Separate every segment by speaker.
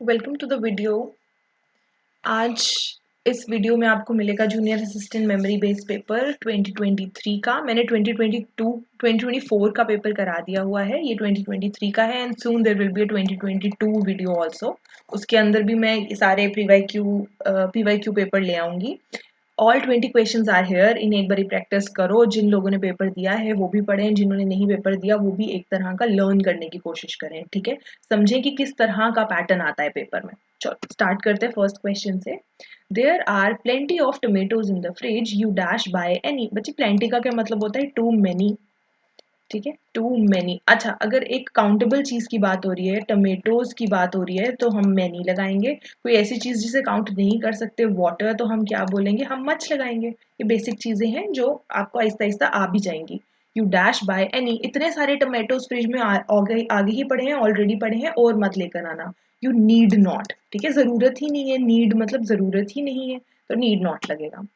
Speaker 1: Welcome to the video. आज इस video में आपको मिलेगा junior assistant memory based paper 2023 का। मैंने 2024 का पेपर करा दिया हुआ है, ये 2023 का है and soon there will be a 2022 video also. उसके अंदर भी मैं सारे पीवाईक्यू पेपर ले आऊँगी। All 20 questions are here. इन्हें एक बारी प्रैक्टिस करो। जिन लोगों ने पेपर दिया है वो भी पढ़ें, जिन्होंने नहीं पेपर दिया वो भी एक तरह का लर्न करने की कोशिश करें, ठीक है। समझें कि किस तरह का पैटर्न आता है पेपर में। चलो स्टार्ट करते हैं फर्स्ट क्वेश्चन से। There are plenty of tomatoes in the fridge, you dash by any. बच्चे प्लेंटी का क्या मतलब होता है? टू मैनी, ठीक है, टू मैनी। अच्छा, अगर एक काउंटेबल चीज की बात हो रही है, टमेटोज की बात हो रही है, तो हम मैनी लगाएंगे। कोई ऐसी चीज जिसे काउंट नहीं कर सकते, वाटर, तो हम क्या बोलेंगे? हम मच लगाएंगे। ये बेसिक चीजें हैं जो आपको आहिस्ता आहिस्ता आ भी जाएंगी। You dash by any. इतने सारे टमेटोज फ्रिज में आगे ही पड़े हैं, ऑलरेडी पड़े हैं, और मत लेकर आना। यू नीड नॉट, ठीक है, जरूरत ही नहीं है। नीड मतलब जरूरत ही नहीं है, तो नीड नॉट लगेगा।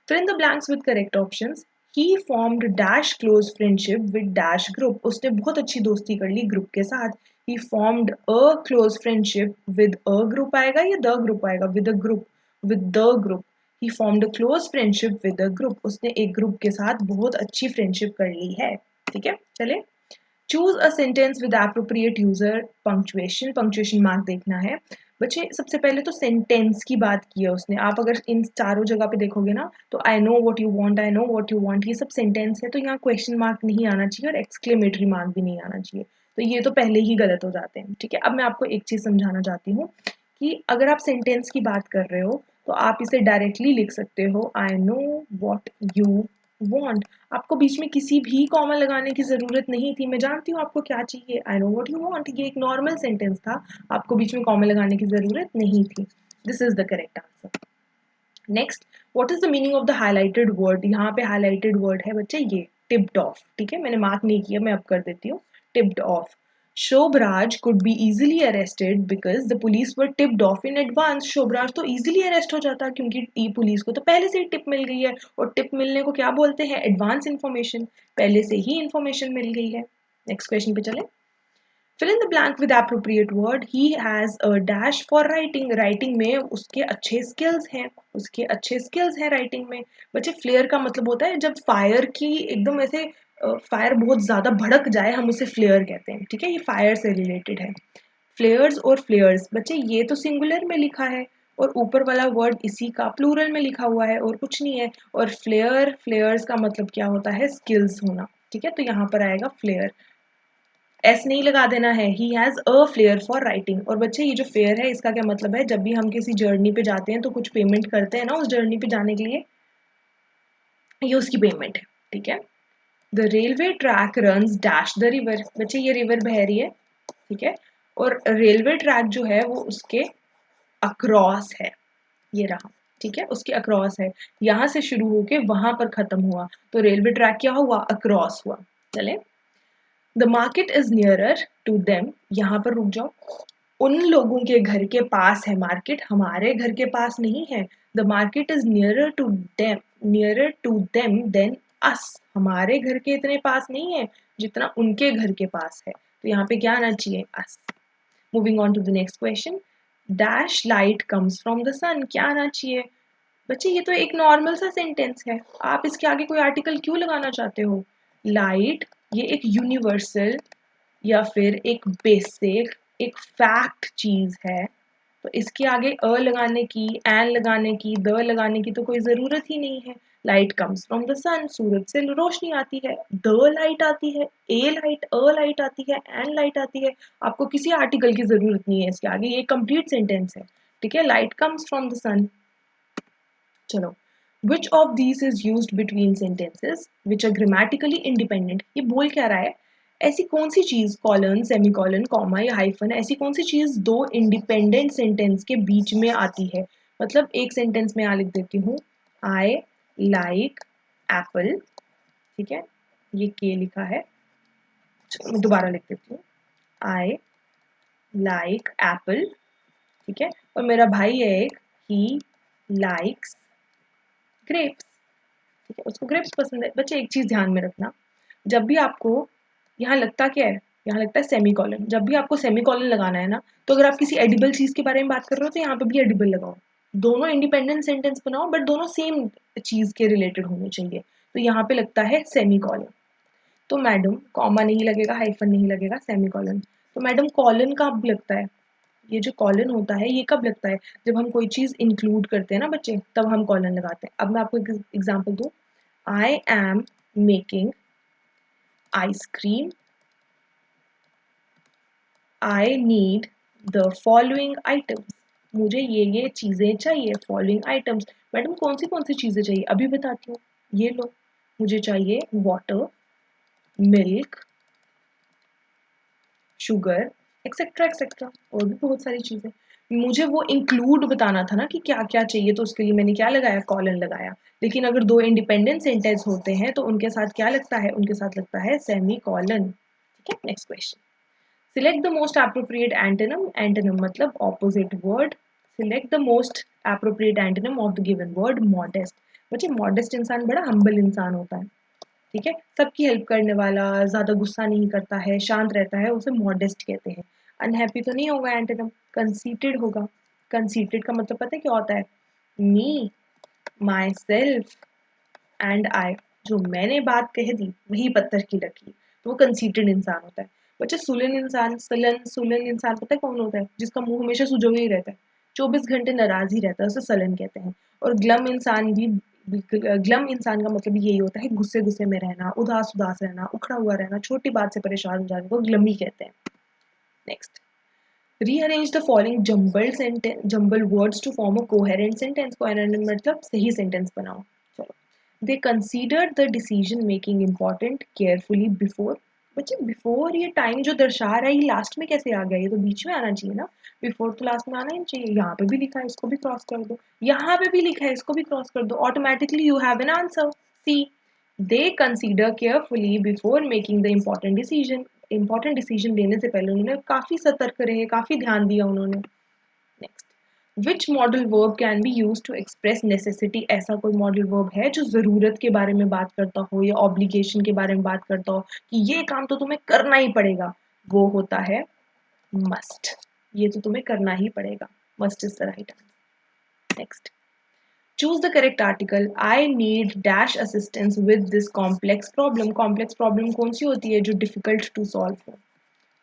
Speaker 1: Fill in the blanks with correct options. He formed dash close friendship with dash group. उसने बहुत अच्छी दोस्ती कर ली ग्रुप के साथ. He formed a close friendship with a group आएगा या the group आएगा? With a group. With the group. He formed a close friendship with a group. उसने एक ग्रुप के साथ बहुत अच्छी फ्रेंडशिप कर ली है. ठीक है, चले. Choose a sentence with appropriate user punctuation. Punctuation mark देखना है बच्चे। सबसे पहले तो सेंटेंस की बात की है उसने। आप अगर इन चारों जगह पे देखोगे ना, तो I know what you want, I know what you want, ये सब सेंटेंस है, तो यहाँ क्वेश्चन मार्क नहीं आना चाहिए और एक्सक्लेमेटरी मार्क भी नहीं आना चाहिए। तो ये तो पहले ही गलत हो जाते हैं, ठीक है। अब मैं आपको एक चीज समझाना चाहती हूँ कि अगर आप सेंटेंस की बात कर रहे हो तो आप इसे डायरेक्टली लिख सकते हो, I know what you want. आपको बीच में किसी भी कॉमा लगाने की जरूरत नहीं थी। मैं जानती हूँ आपको क्या चाहिए, I know what you want, ये एक नॉर्मल सेंटेंस था, आपको बीच में कॉमा लगाने की जरूरत नहीं थी। This is the correct answer. Next, what is the meaning of the highlighted word? यहाँ पे हाईलाइटेड वर्ड है बच्चे ये टिप्ड ऑफ, ठीक है, मैंने मार्क नहीं किया, मैं अब कर देती हूँ। Tipped of. Shobraj could be easily arrested because the police were tipped off in advance. Sobhraj तो easily arrest हो जाता क्योंकि पुलिस को तो पहले से ही टिप मिल गई है, और टिप मिलने को क्या बोलते हैं? Advance information. पहले से ही इन्फॉर्मेशन मिल गई है। नेक्स्ट क्वेश्चन पे चले. Fill in the blank with appropriate word. He has a dash for writing. Writing में उसके अच्छे skills हैं, उसके अच्छे skills हैं writing में. बच्चे फ्लेयर का मतलब होता है जब फायर की एकदम ऐसे फायर बहुत ज्यादा भड़क जाए, हम उसे फ्लेयर कहते हैं, ठीक है। ये फायर से रिलेटेड है. फ्लेयर्स और फ्लेयर्स बच्चे ये तो सिंगुलर में लिखा है, और ऊपर वाला वर्ड इसी का प्लूरल में लिखा हुआ है और कुछ नहीं है। और फ्लेयर फ्लेयर्स का मतलब क्या होता है? स्किल्स होना, ठीक है। तो यहाँ पर आएगा फ्लेयर. एस नहीं लगा देना है. He has a flare for writing. और बच्चे ये जो फेयर है इसका क्या मतलब है? जब भी हम किसी जर्नी पे जाते हैं तो कुछ पेमेंट करते हैं ना उस जर्नी पे जाने के लिए, ये उसकी पेमेंट है, ठीक है. The railway track runs dash the river. बच्चे ये रिवर बह रही है, ठीक है, और रेलवे ट्रैक जो है वो उसके अक्रॉस है, ये रहा, ठीक है, उसके अक्रॉस है. यहाँ से शुरू होके वहां पर खत्म हुआ, तो रेलवे ट्रैक क्या हुआ? अक्रॉस हुआ. चले. The market is nearer to them. यहाँ पर रुक जाओ. उन लोगों के घर के पास है मार्केट, हमारे घर के पास नहीं है. The market is nearer to them than us. हमारे घर के इतने पास नहीं है जितना उनके घर के पास है. तो यहाँ पे क्या आना चाहिए? Us. Moving on to the next question. Dash light comes from the sun. क्या आना चाहिए? बच्चे ये तो एक नॉर्मल सा सेंटेंस है, आप इसके आगे कोई आर्टिकल क्यों लगाना चाहते हो? लाइट ये एक यूनिवर्सल या फिर एक बेसिक, एक फैक्ट चीज है, तो इसके आगे अ लगाने की, एन लगाने की, द लगाने की तो कोई जरूरत ही नहीं है. लाइट कम्स फ्रॉम द सन, सूरज से रोशनी आती है. द लाइट आती है, ए लाइट, अ लाइट आती है, एन लाइट आती है. आपको किसी आर्टिकल की जरूरत नहीं है इसके आगे, ये कंप्लीट सेंटेंस है, ठीक है. Light comes from the sun. चलो. Which of these is use between sentences which are grammatically independent. ये बोल क्या रहा है? ऐसी कौन सी चीज, कॉलन, सेमीकॉलन, कॉमा या हाइफन, ऐसी कौन सी चीज दो इंडिपेंडेंट सेंटेंस के बीच में आती है? मतलब एक सेंटेंस में यहाँ लिख देती हूँ, आई लाइक एप्पल, ठीक है, ये के लिखा है, मैं दोबारा लिख देती हूँ, आई लाइक एप्पल, ठीक है, और मेरा भाई है एक, ही लाइक्स ग्रेप्स, ठीक है, उसको ग्रेप्स पसंद है. बच्चे एक चीज ध्यान में रखना, जब भी आपको यहाँ लगता क्या है, यहाँ लगता है सेमी कॉलन। जब भी आपको सेमी कॉलन लगाना है ना, तो अगर आप किसी एडिबल चीज के बारे में बात कर रहे हो तो यहाँ पे भी एडिबल लगाओ। दोनों इंडिपेंडेंट सेंटेंस बनाओ, बट दोनों सेम चीज के रिलेटेड होने चाहिए। तो यहाँ पे लगता है सेमी कॉलन। तो मैडम कॉमा नहीं लगेगा, हाइफन नहीं लगेगा, सेमी कॉलन। तो मैडम कॉलन कब लगता है? ये जो कॉलन होता है ये कब लगता है? जब हम कोई चीज इंक्लूड करते हैं ना बच्चे, तब हम कॉलन लगाते हैं। अब मैं आपको एक एग्जांपल दूं। I am making ice cream, I need the following items. मुझे ये चीजें चाहिए, फॉलोइंग आइटम्स। मैडम कौन सी चीजें चाहिए? अभी बताती हूँ। ये लो, मुझे चाहिए water, milk, sugar, etcetera etcetera, और भी बहुत सारी चीजें। मुझे वो इंक्लूड बताना था ना कि क्या क्या चाहिए, तो उसके लिए मैंने क्या लगाया? कॉलन लगाया। लेकिन अगर दो इंडिपेंडेंट सेंटेंस होते हैं तो उनके साथ क्या लगता है? उनके साथ लगता है सेमी कॉलन। ठीक है, next question. Select the most appropriate antonym. Antonym मतलब opposite word. Select the most appropriate antonym of the given word modest. बच्चे मॉडेस्ट इंसान बड़ा हम्बल इंसान होता है। ठीक है, सबकी हेल्प करने वाला, ज्यादा गुस्सा नहीं करता है, शांत रहता है, उसे मॉडेस्ट कहते हैं। अनहैप्पी तो नहीं होगा एंटोनिम, कंसीटेड होगा। कंसीटेड का मतलब पता है क्या होता है? मी, माई सेल्फ एंड आई। जो मैंने बात कह दी वही पत्थर की लकीर, तो वो कंसीटेड इंसान होता है। बच्चे सुलन इंसान, सुलन इंसान पता है कौन होता है? जिसका मुंह हमेशा सुजा हुआ ही रहता है, 24 घंटे नाराज ही रहता है, उसे सलन कहते हैं। और ग्लम इंसान भी, ग्लम इंसान का मतलब यही होता है गुस्से गुस्से में रहना, उदास उदास रहना, उखड़ा हुआ रहना, छोटी बात से परेशान हो जाने को ग्लमी कहते हैं। Next, rearrange the following jumbled sentence, jumble words to form a coherent sentence. Coherent मतलब सही सेंटेंस बनाओ। चलो, they considered the decision making important carefully before. बच्चे बिफोर ये टाइम जो दर्शा रहा है, ये लास्ट में कैसे आ गया? ये तो बीच में आना चाहिए ना। बिफोर तो लास्ट में आना ही चाहिए। यहाँ पे भी लिखा है, इसको भी क्रॉस कर दो। यहाँ पे भी लिखा है, इसको भी क्रॉस कर दो। Automatically you have an answer, C. They consider carefully before making the important decision. Important decision लेने से पहले उन्होंने काफी सतर्क रहे, काफी ध्यान दिया उन्होंने। Next, which modal verb can be use to express necessity. ऐसा कोई मॉडल वर्ब है जो जरूरत के बारे में बात करता हो या ऑब्लिगेशन के बारे में बात करता हो कि ये काम तो तुम्हें करना ही पड़ेगा? वो होता है मस्ट। ये तो तुम्हें करना ही पड़ेगा, must is the right answer. Next, choose the correct article. I need dash assistance with this complex problem. Complex problem कौन सी होती है? जो डिफिकल्ट टू सॉल्व हो।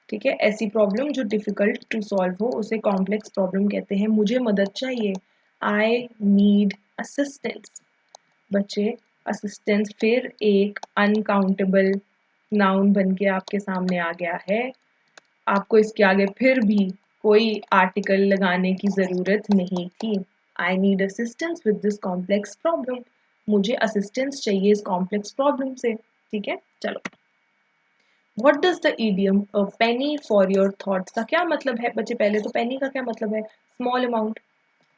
Speaker 1: ठीक है, ऐसी प्रॉब्लम जो डिफिकल्ट टू सॉल्व हो उसे कॉम्प्लेक्स प्रॉब्लम कहते हैं। मुझे मदद चाहिए, आई नीड असिस्टेंस। बच्चे असिस्टेंस फिर एक अनकाउंटेबल नाउन बन के आपके सामने आ गया है। आपको इसके आगे फिर भी कोई आर्टिकल लगाने की जरूरत नहीं थी। I need assistance with this complex problem. मुझे असिस्टेंस चाहिए इस कॉम्प्लेक्स प्रॉब्लम से। ठीक है, चलो। What does the idiom a penny for your thoughts का क्या मतलब है? बच्चे पहले तो penny का क्या मतलब है? Small amount.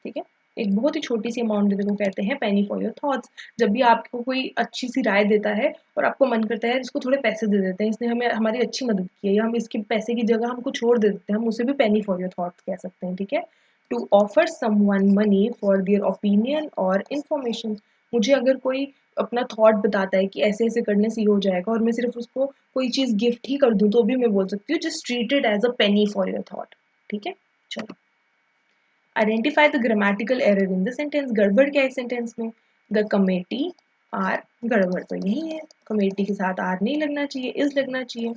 Speaker 1: ठीक है, एक बहुत ही छोटी सी अमाउंट देने को कहते हैं penny for your thoughts। जब भी आपको कोई अच्छी सी राय देता है और आपको मन करता है इसको थोड़े पैसे दे देते हैं, इसने हमें हमारी अच्छी मदद की है, या हम इसके पैसे की जगह हम कुछ और दे देते हैं, हम उसे भी penny for your thoughts कह सकते हैं। ठीक है, to offer someone money for their opinion और information। मुझे अगर कोई अपना थॉट बताता है कि ऐसे ऐसे करने से ये हो जाएगा और मैं सिर्फ उसको कोई चीज गिफ्ट ही कर दूं, तो भी मैं बोल सकती हूँ just treat it as a penny for your thought. ठीक है, चलो। Identify the grammatical error in the sentence. गड़बड़ क्या है सेंटेंस में? द कमेटी आर, गड़बड़ तो यही है, कमेटी के साथ आर नहीं लगना चाहिए, इज लगना चाहिए।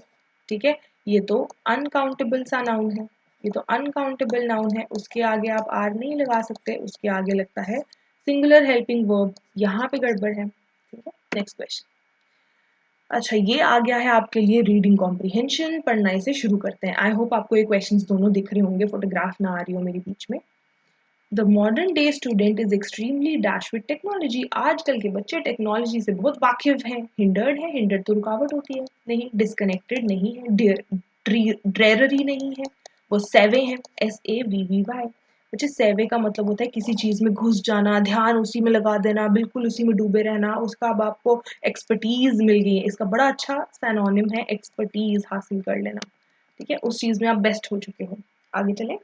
Speaker 1: ठीक है, ये तो अनकाउंटेबल सा नाउन है, ये तो अनकाउंटेबल नाउन है, उसके आगे आप आर नहीं लगा सकते, उसके आगे लगता है सिंगुलर हेल्पिंग वर्ब। यहाँ पे गड़बड़ है। ठीक है, नेक्स्ट क्वेश्चन। अच्छा, ये आ गया है आपके लिए रीडिंग कॉम्प्रिहेंशन। पढ़ना इसे शुरू करते हैं। आई होप आपको ये क्वेश्चंस दोनों दिख रहे होंगे, फोटोग्राफ ना आ रही हो मेरे बीच में। The modern day student is extremely dash with technology. आजकल के बच्चे टेक्नोलॉजी से बहुत वाकिफ हैं। हिंडर्ड है, हिंडर्ड तो रुकावट होती है, नहीं। डिस्कनेक्टेड नहीं है, ड्रेररी नहीं है, वो सेवे है, SAVVY। बच्चे सेवे का मतलब होता है किसी चीज में घुस जाना, ध्यान उसी में लगा देना, बिल्कुल उसी में डूबे रहना, उसका अब आपको एक्सपर्टीज मिल गई है। इसका बड़ा अच्छा सैनोनिम है एक्सपर्टीज हासिल कर लेना। ठीक है, उस चीज में आप बेस्ट हो चुके हो। आगे चलें।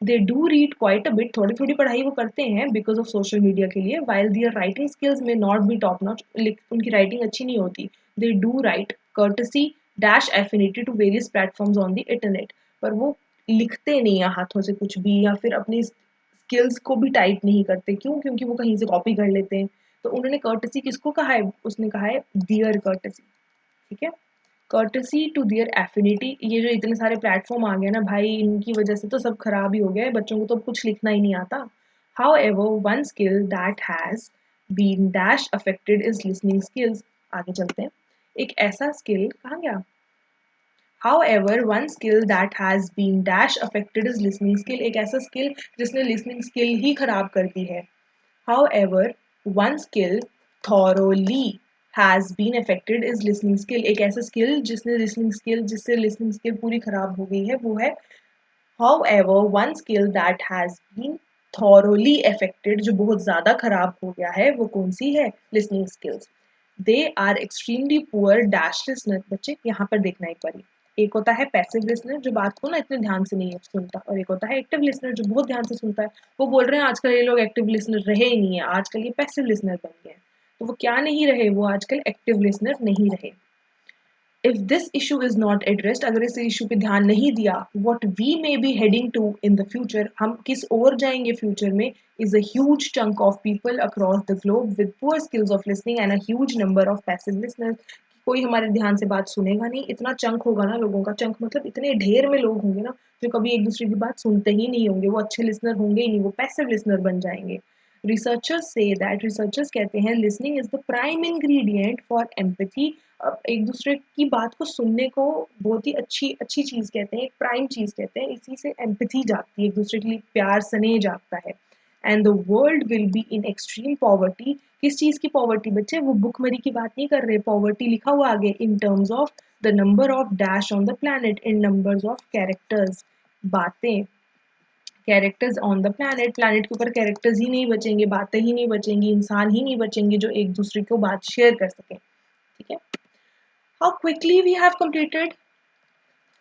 Speaker 1: They do read quite a bit. थोड़ी थोड़ी पढ़ाई वो करते हैं बिकॉज ऑफ सोशल मीडिया के लिए। While their writing skills may not be top notch, उनकी राइटिंग अच्छी नहीं होती। They do write courtesy dash affinity to various platforms on the internet. पर वो लिखते नहीं है हाथों से कुछ भी, या फिर अपनी स्किल्स को भी टाइप नहीं करते। क्यों? क्योंकि वो कहीं से कॉपी कर लेते हैं। तो उन्होंने कर्टसी किसको कहा है? उसने कहा है डियर कर्टसी। ठीक है, कर्टसी टू दियर एफिनिटी। ये जो इतने सारे प्लेटफॉर्म आ गए ना भाई, इनकी वजह से तो सब खराब ही हो गया है, बच्चों को तो कुछ लिखना ही नहीं आता। However one skill that has been dash affected is listening skills. आगे चलते हैं। एक ऐसा स्किल, कहाँ गया? However, one skill that has been dash affected is listening skill। एक ऐसा स्किल जिसने listening skill ही खराब कर दी है। However, one skill thoroughly has been affected is listening skill। एक ऐसा स्किल जिसने जिससे listening skill पूरी खराब हो गई है, वो है however one skill that has been thoroughly affected, जो बहुत ज़्यादा खराब हो गया है, वो कौन सी है? listening skills। They are extremely poor dash listener। बच्चे यहाँ पर देखना एक बारी, एक होता है पैसिव लिसनर जो बात को ना इतने ध्यान से नहीं सुनता, और एक होता है एक्टिव लिसनर जो बहुत ध्यान से सुनता है। वो बोल रहे हैं आजकल ये लोग एक्टिव लिसनर रहे ही नहीं है, आजकल ये पैसिव लिसनर बन गए हैं। तो वो क्या नहीं रहे? वो आजकल एक्टिव लिसनर नहीं रहे। If this issue is not addressed, अगर इस इशू पे ध्यान नहीं दिया, what we may be heading to in the future, हम किस ओर जाएंगे फ्यूचर में, is a huge chunk of people across the globe with poor skills of listening and a huge number of passive listeners। कोई हमारे ध्यान से बात सुनेगा नहीं, इतना चंक होगा ना लोगों का, चंक मतलब इतने ढेर में लोग होंगे ना जो कभी एक दूसरे की बात सुनते ही नहीं होंगे, वो अच्छे लिसनर होंगे ही नहीं, वो पैसिव लिसनर बन जाएंगे। रिसर्चर्स कहते हैं listening is the prime ingredient for empathy. अब एक दूसरे की बात को सुनने को बहुत ही अच्छी अच्छी चीज़ कहते हैं, एक प्राइम चीज़ कहते हैं, इसी से एम्पैथी जागती है, एक दूसरे के लिए प्यार स्नेह जागता है। And the world will be in extreme poverty. किस चीज़ की पॉवर्टी बच्चे? वो भुखमरी की बात नहीं कर रहे, पॉवर्टी लिखा हुआ आगे, in terms of the number of dash on the planet, in numbers of characters. बातें, characters on the planet, planet के ऊपर कैरेक्टर्स ही नहीं बचेंगे, बातें ही नहीं बचेंगी, इंसान ही नहीं बचेंगे जो एक दूसरे को बात शेयर कर सकें। ठीक है, how quickly we have completed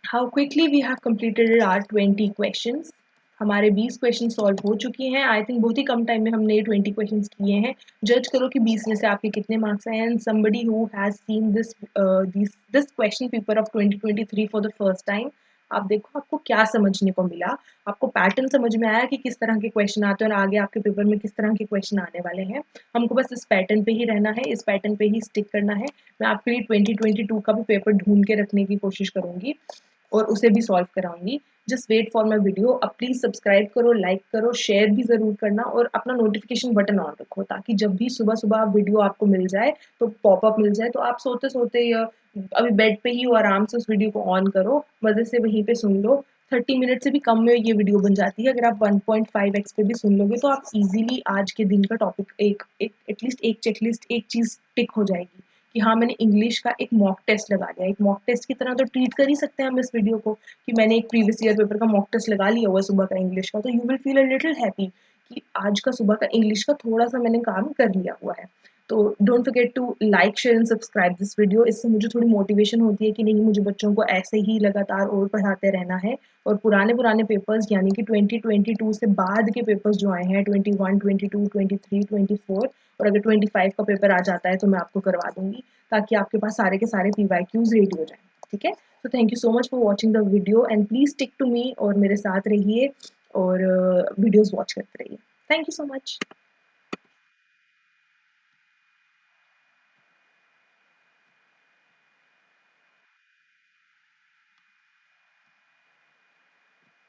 Speaker 1: how quickly we have completed our 20 questions। हमारे 20 क्वेश्चन सॉल्व हो चुके हैं। आई थिंक बहुत ही कम टाइम में हमने 20 क्वेश्चंस किए हैं। जज करो कि 20 में से आपके कितने मार्क्स आए। And somebody who has seen this question paper of 2023 for the first time, आप देखो आपको क्या समझने को मिला। आपको पैटर्न समझ में आया कि किस तरह के क्वेश्चन आते हैं और आगे आपके पेपर में किस तरह के क्वेश्चन आने वाले हैं। हमको बस इस पैटर्न पे ही रहना है, इस पैटर्न पे ही स्टिक करना है। मैं आपके लिए 2022 का भी पेपर ढूंढ के रखने की कोशिश करूंगी और उसे भी सॉल्व कराऊंगी। Just wait for my video. अब प्लीज़ सब्सक्राइब करो, लाइक करो, शेयर भी ज़रूर करना और अपना नोटिफिकेशन बटन ऑन रखो, ताकि जब भी सुबह सुबह वीडियो आपको मिल जाए, तो पॉपअप मिल जाए, तो आप सोते सोते या अभी बेड पे ही हो आराम से उस वीडियो को ऑन करो, मज़े से वहीं पे सुन लो। 30 मिनट से भी कम में ये वीडियो बन जाती है। अगर आप 1.5x पे भी सुन लोगे तो आप इजीली आज के दिन का टॉपिक एक एक एटलीस्ट एक चेकलिस्ट एक चीज़ टिक हो जाएगी कि हाँ मैंने इंग्लिश का एक मॉक टेस्ट लगा लिया। एक मॉक टेस्ट की तरह तो ट्रीट कर ही सकते हैं हम इस वीडियो को कि मैंने एक प्रीवियस ईयर पेपर का मॉक टेस्ट लगा लिया हुआ सुबह का इंग्लिश का, तो you will feel a little happy कि आज का सुबह का इंग्लिश का थोड़ा सा मैंने काम कर लिया हुआ है। तो don't forget to like share and subscribe this video. इससे मुझे थोड़ी मोटिवेशन होती है कि नहीं, मुझे बच्चों को ऐसे ही लगातार और पढ़ाते रहना है। और पुराने पुराने पेपर्स यानी कि 2022 से बाद के पेपर्स जो आए हैं 21, 22, 23, 24, और अगर 25 का पेपर आ जाता है तो मैं आपको करवा दूंगी, ताकि आपके पास सारे के सारे PYQs रेडी हो जाएं। ठीक है, तो thank you so much for watching the video and please stick to me और मेरे साथ रहिए और वीडियोस वॉच करते रहिए। Thank you so much.